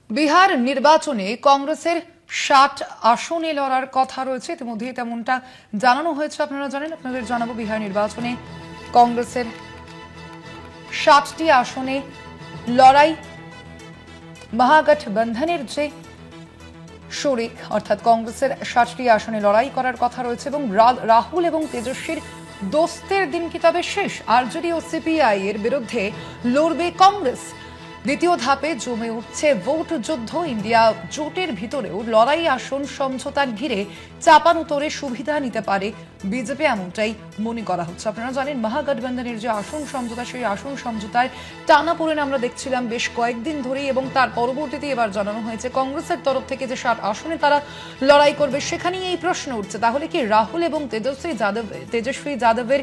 বিহার নির্বাচনে কংগ্রেসের ৬০ আসনে লড়ার কথা রয়েছে। ইতিমধ্যে তেমনটা জানানো হয়েছে। আপনারা জানেন, আপনাদের জানাবো, বিহার নির্বাচনে কংগ্রেসের ৬০টি আসনে লড়াই। মহাগঠবন্ধনের যে শরিক অর্থাৎ কংগ্রেসের ৬০টি আসনে লড়াই করার কথা রয়েছে এবং রাহুল এবং তেজস্বীর দোস্তের দিন কি তবে শেষ? আরজেডি ও সিপিআই এর বিরুদ্ধে লড়বে কংগ্রেস। দ্বিতীয় ধাপে জমে উঠছে ভোট যুদ্ধ। ইন্ডিয়া জোটের ভিতরেও লড়াই, আসন সমঝোতার ঘিরে চাপানুতরে সুবিধা নিতে পারে বিজেপি, এমনটাই মনে করা হচ্ছে। আপনারা জানেন, মহাগঠবন্ধনের যে আসন সমঝোতা, সেই আসন সমঝোতার টানাপোড়েন আমরা দেখছিলাম বেশ কয়েকদিন ধরেই, এবং তার পরবর্তীতে এবার জানানো হয়েছে কংগ্রেসের তরফ থেকে যে ৬০ আসনে তারা লড়াই করবে। সেখানেই এই প্রশ্ন উঠছে, তাহলে কি রাহুল এবং তেজস্বী যাদবের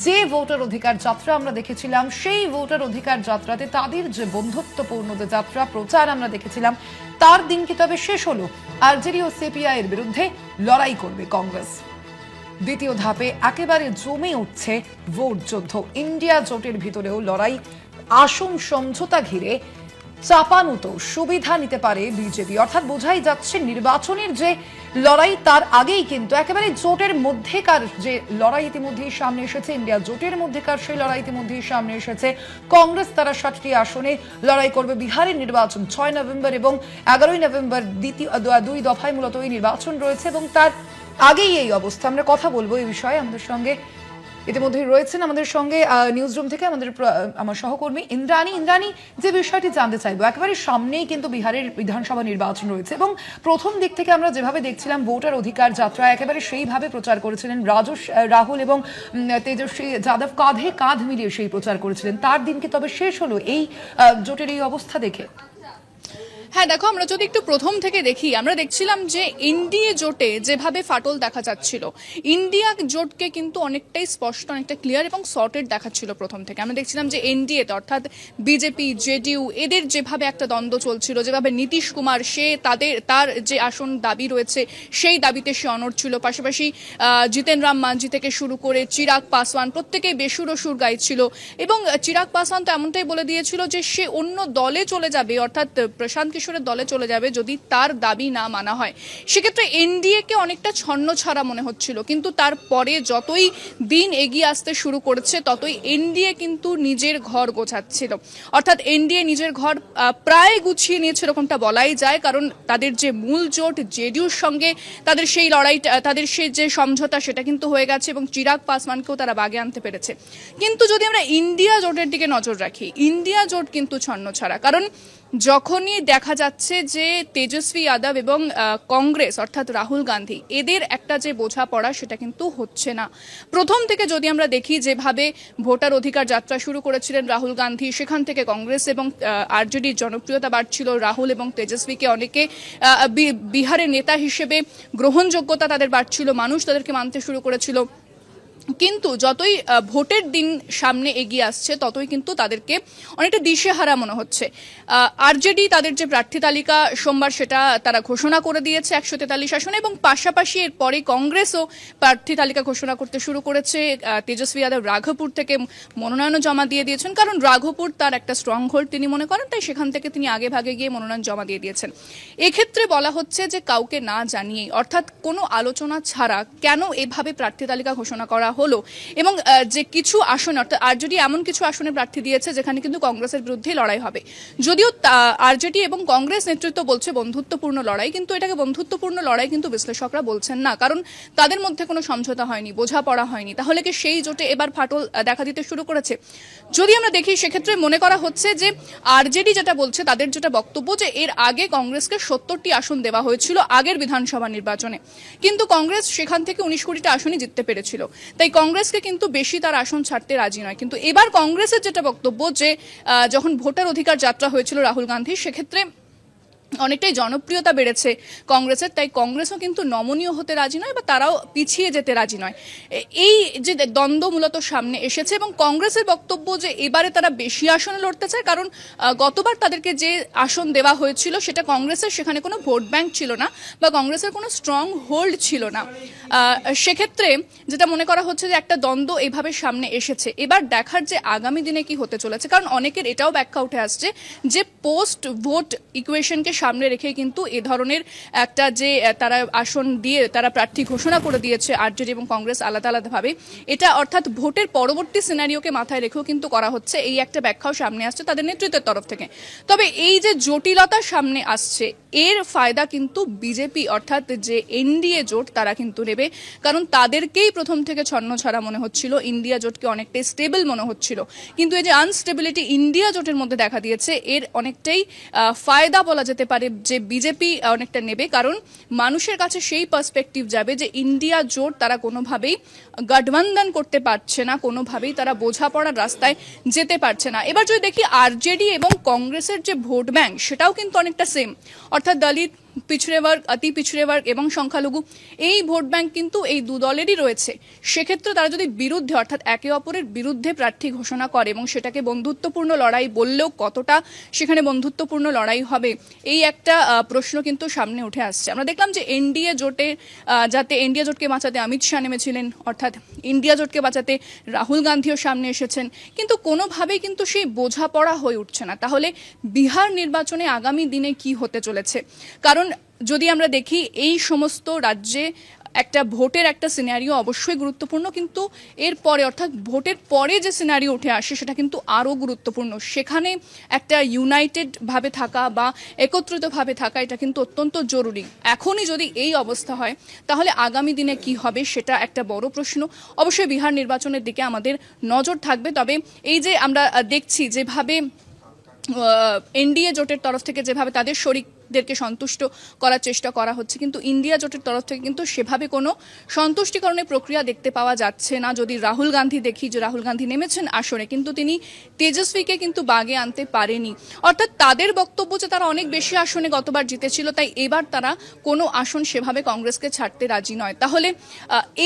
যে ভোটার অধিকার যাত্রা আমরা দেখেছিলাম, সেই ভোটার অধিকার যাত্রাতে তাদের যে বন্ধুত্বপূর্ণ যে যাত্রা প্রচার আমরা দেখেছিলাম, তার দিন কি তবে শেষ হলো? আরজেডি ও সিপিআই এর বিরুদ্ধে লড়াই করবে কংগ্রেস। দ্বিতীয় ধাপে একেবারে জমে উঠছে ভোট যুদ্ধ। ইন্ডিয়া জোটের ভিতরেও লড়াই, আসন সমঝোতা ঘিরে চাপানুতো সুবিধা নিতে পারে বিজেপি। অর্থাৎ বোঝাই যাচ্ছে, নির্বাচনের যে লড়াই তার আগেই কিন্তু একেবারে জোটের মধ্যেকার যে লড়াই ইতিমধ্যেই সামনে এসেছে, ইন্ডিয়া জোটের মধ্যেকার সেই লড়াই ইতিমধ্যেই সামনে এসেছে। কংগ্রেস তারা ৬০টি আসনে লড়াই করবে। বিহারের নির্বাচন ৬ নভেম্বর এবং ১১ই নভেম্বর, দুই দফায় মূলত এই নির্বাচন রয়েছে এবং তার আগেই এই অবস্থা। আমরা কথা বলবো এই বিষয়ে। আমাদের সঙ্গে ইতিমধ্যেই রয়েছেন আমাদের সঙ্গে নিউজ রুম থেকে আমার সহকর্মী ইন্দ্রাণী। যে বিষয়টি জানতে চাইবো, একেবারে সামনেই কিন্তু বিহারের বিধানসভা নির্বাচন রয়েছে এবং প্রথম দিক থেকে আমরা যেভাবে দেখছিলাম ভোটার অধিকার যাত্রা, একেবারে সেইভাবে প্রচার করেছিলেন রাহুল এবং তেজস্বী যাদব, কাঁধে কাঁধ মিলিয়ে সেই প্রচার করেছিলেন। তার দিন কি তবে শেষ হলো এই জোটের এই অবস্থা দেখে? হ্যাঁ, দেখো, আমরা যদি একটু প্রথম থেকে দেখি, আমরা দেখছিলাম যে এনডিএ জোটে যেভাবে ফাটল দেখা যাচ্ছিল, ইন্ডিয়া জোটকে কিন্তু অনেকটাই স্পষ্ট, অনেকটা ক্লিয়ার এবং সর্টেড দেখাচ্ছিল প্রথম থেকে। আমরা দেখছিলাম যে এনডিএতে অর্থাৎ বিজেপি, জেডিইউ, এদের যেভাবে একটা দ্বন্দ্ব চলছিল, যেভাবে নীতিশ কুমার তার যে আসন দাবি রয়েছে সেই দাবিতে সে অনড় ছিল। পাশাপাশি জিতেন রাম মাঞ্ঝি থেকে শুরু করে চিরাগ পাসওয়ান, প্রত্যেকেই বেসুর সুর গাইছিল এবং চিরাগ পাসওয়ান তো এমনটাই বলে দিয়েছিল যে সে অন্য দলে চলে যাবে, অর্থাৎ প্রশান্ত কিশোরের দলে চলে যাবে যদি তার দাবি না মানা হয়। সেক্ষেত্রে এনডিএ কে অনেকটা ছন্ন ছাড়া মনে হচ্ছিল, কিন্তু তারপরে যতই দিন এগিয়ে আসতে শুরু করেছে ততই এনডিএ কিন্তু নিজের ঘর গোছাচ্ছিল। অর্থাৎ এনডিএ নিজের ঘর প্রায় গুছিয়ে নিয়েছে এরকমটা বলাই যায়, কারণ তাদের যে মূল জোট জেডিইউর সঙ্গে তাদের সেই লড়াইটা, তাদের সেই যে সমঝোতা, সেটা কিন্তু হয়ে গেছে এবং চিরাগ পাসওয়ানকেও তারা বাগে আনতে পেরেছে। কিন্তু যদি আমরা ইন্ডিয়া জোটের দিকে নজর রাখি, ইন্ডিয়া জোট কিন্তু ছন্ন ছাড়া, কারণ যখনই দেখা যাচ্ছে যে তেজস্বী যাদব এবং কংগ্রেস অর্থাৎ রাহুল গান্ধী, এদের একটা যে বোঝাপড়া সেটা কিন্তু হচ্ছে না। প্রথম থেকে যদি আমরা দেখি যেভাবে ভোটার অধিকার যাত্রা শুরু করেছিলেন রাহুল গান্ধী, সেখান থেকে কংগ্রেস এবং আরজেডির জনপ্রিয়তা বাড়ছিল। রাহুল এবং তেজস্বীকে অনেকে বিহারের নেতা হিসেবে গ্রহণযোগ্যতা তাদের বাড়ছিল, মানুষ তাদেরকে মানতে শুরু করেছিল। কিন্তু যতই ভোটের দিন সামনে এগিয়ে আসছে ততই কিন্তু তাদেরকে অনেকটা দিশেহারা মনে হচ্ছে। আরজেডি তাদের যে প্রার্থী তালিকা সোমবার, সেটা তারা ঘোষণা করে দিয়েছে ১৪৩ আসনে, এবং পাশাপাশি এরপরে কংগ্রেসও প্রার্থী তালিকা ঘোষণা করতে শুরু করেছে। তেজস্বী যাদব রাঘপুর থেকে মনোনয়নও জমা দিয়ে দিয়েছেন, কারণ রাঘপুর তার একটা স্ট্রং হোল্ড তিনি মনে করেন, তাই সেখান থেকে তিনি আগে ভাগে গিয়ে মনোনয়ন জমা দিয়ে দিয়েছেন। এক্ষেত্রে বলা হচ্ছে যে কাউকে না জানিয়েই, অর্থাৎ কোনো আলোচনা ছাড়া কেন এভাবে প্রার্থী তালিকা ঘোষণা করা হলো, এবং যে কিছু আসন অর্থাৎ আরজেডি এমন কিছু আসনে প্রার্থী দিয়েছে যেখানে কিন্তু কংগ্রেসের বিরুদ্ধে লড়াই হবে। যদিও আরজেডি এবং কংগ্রেস নেতৃত্ব বলছে বন্ধুত্বপূর্ণ লড়াই, কিন্তু এটাকে বন্ধুত্বপূর্ণ লড়াই কিন্তু বিশ্লেষকরা বলছেন না, কারণ তাদের মধ্যে কোনো সমঝোতা হয়নি, বোঝাপড়া হয়নি। তাহলে কি সেই জোটে এবার ফাটল দেখা দিতে শুরু করেছে? যদি আমরা দেখি, সেক্ষেত্রে মনে করা হচ্ছে যে আরজেডি যেটা বলছে, তাদের যেটা বক্তব্য, যে এর আগে কংগ্রেসকে ৭০টি আসন দেওয়া হয়েছিল আগের বিধানসভা নির্বাচনে, কিন্তু কংগ্রেস সেখান থেকে ১৯-২০টা আসনই জিততে পেরেছিল, তাই কংগ্রেসকে কিন্তু বেশি তার আসন ছাড়তে রাজি নয়। কিন্তু এবার কংগ্রেসের যেটা বক্তব্য, যে যখন ভোটার অধিকার যাত্রা হয়েছিল রাহুল গান্ধী, সেক্ষেত্রে অনেকটাই জনপ্রিয়তা বেড়েছে কংগ্রেসের, তাই কংগ্রেসও কিন্তু নমনীয় হতে রাজি নয় বা তারাও পিছিয়ে যেতে রাজি নয়। এই যে দ্বন্দ্ব মূলত সামনে এসেছে, এবং কংগ্রেসের বক্তব্য যে এবারে তারা বেশি আসনে লড়তে চায়, কারণ গতবার তাদেরকে যে আসন দেওয়া হয়েছিল সেটা কংগ্রেসের সেখানে কোনো ভোট ব্যাংক ছিল না বা কংগ্রেসের কোনো স্ট্রং হোল্ড ছিল না। সেক্ষেত্রে যেটা মনে করা হচ্ছে যে একটা দ্বন্দ্ব এইভাবে সামনে এসেছে। এবার দেখার যে আগামী দিনে কি হতে চলেছে, কারণ অনেকের এটাও ব্যাখ্যা উঠে আসছে যে পোস্ট ভোট ইকুয়েশনকে সামনে রেখে কিন্তু এ ধরনের একটা যে তারা আসন দিয়ে তারা প্রার্থী ঘোষণা করে দিয়েছে আরজেডি এবং কংগ্রেস আলাদা আলাদাভাবে, এটা অর্থাৎ ভোটের পরবর্তী সিনারিওকে মাথায় রেখেও কিন্তু করা হচ্ছে, এই একটা ব্যাখ্যাও সামনে আসছে তাদের নেতৃত্বের তরফ থেকে। তবে এই যে জটিলতা সামনে আসছে এর ফায়দা কিন্তু বিজেপি অর্থাৎ যে এনডিএ জোট তারা কিন্তু নেবে, কারণ তাদেরকেই প্রথম থেকে ছন্নছাড়া মনে হচ্ছিল, ইন্ডিয়া জোটকে অনেকটাই স্টেবল মনে হচ্ছিল, কিন্তু এই যে আনস্টেবিলিটি ইন্ডিয়া জোটের মধ্যে দেখা দিয়েছে এর অনেকটাই ফায়দা বলা যেতে পারে যে বিজেপি অনেকটা নেবে, কারণ মানুষের কাছে সেই পার্সপেক্টিভ যাবে যে ইন্ডিয়া জোট তারা কোনোভাবেই গঠবন্ধন করতে পারছে না, কোনোভাবেই তারা বোঝাপড়ার রাস্তায় যেতে পারছে না। এবার যদি দেখি আরজেডি এবং কংগ্রেসের যে ভোট ব্যাংক সেটাও কিন্তু অনেকটা সেম, অর্থাৎ দলিত, পিছড়ে বর্গ, অতি পিছড়ে বর্গ এবং সংখ্যালঘু, এই ভোট ব্যাংক কিন্তু এই দু দলেরই রয়েছে। সেক্ষেত্রে তারা যদি বিরুদ্ধে অর্থাৎ একে অপরের বিরুদ্ধে প্রার্থী ঘোষণা করে এবং সেটাকে বন্ধুত্বপূর্ণ লড়াই বললেও কতটা সেখানে বন্ধুত্বপূর্ণ লড়াই হবে এই একটা প্রশ্ন কিন্তু সামনে উঠে আসছে। আমরা দেখলাম যে এনডিএ জোটে যাতে এনডিএ জোটকে বাঁচাতে অমিত শাহ নেমেছিলেন, অর্থাৎ ইন্ডিয়া জোটকে বাঁচাতে রাহুল গান্ধীও সামনে এসেছেন, কিন্তু কোনোভাবেই কিন্তু সেই বোঝাপড়া হয়ে উঠছে না। তাহলে বিহার নির্বাচনে আগামী দিনে কি হতে চলেছে? কারণ যদি আমরা দেখি এই সমস্ত রাজ্যে একটা ভোটের একটা সিনারিও অবশ্যই গুরুত্বপূর্ণ, কিন্তু এর পরে অর্থাৎ ভোটের পরে যে সিনারিও উঠে আসে সেটা কিন্তু আরও গুরুত্বপূর্ণ। সেখানে একটা ইউনাইটেড ভাবে থাকা বা একত্রিত ভাবে থাকা এটা কিন্তু অত্যন্ত জরুরি। এখনই যদি এই অবস্থা হয় তাহলে আগামী দিনে কি হবে সেটা একটা বড় প্রশ্ন। অবশ্যই বিহার নির্বাচনের দিকে আমাদের নজর থাকবে। তবে এই যে আমরা দেখছি যেভাবে এনডিএ জোটের তরফ থেকে যেভাবে তাদের শরিকদেরকে সন্তুষ্ট করার চেষ্টা করা হচ্ছে, কিন্তু ইন্ডিয়া জোটের তরফ থেকে কিন্তু সেভাবে কোনো সন্তুষ্টিকরণের প্রক্রিয়া দেখতে পাওয়া যাচ্ছে না। যদি রাহুল গান্ধী দেখি যে রাহুল গান্ধী নেমেছেন আসনে, কিন্তু তিনি তেজস্বীকে কিন্তু বাগে আনতে পারেনি, অর্থাৎ তাদের বক্তব্য যে তারা অনেক বেশি আসনে গতবার জিতেছিল, তাই এবার তারা কোনো আসন সেভাবে কংগ্রেসকে ছাড়তে রাজি নয়। তাহলে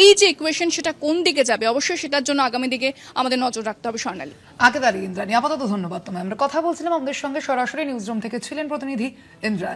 এই যে ইকুয়েশন সেটা কোন দিকে যাবে, অবশ্যই সেটার জন্য আগামী দিকে আমাদের নজর রাখতে হবে। স্বর্ণালী, আগে দাঁড়িয়ে ইন্দ্রাণী, আপাতত ধন্যবাদ তোমায়। আমরা কথা বলছিলাম, আমাদের সঙ্গে সরাসরি নিউজ রুম থেকে ছিলেন প্রতিনিধি ইন্দ্রাণী।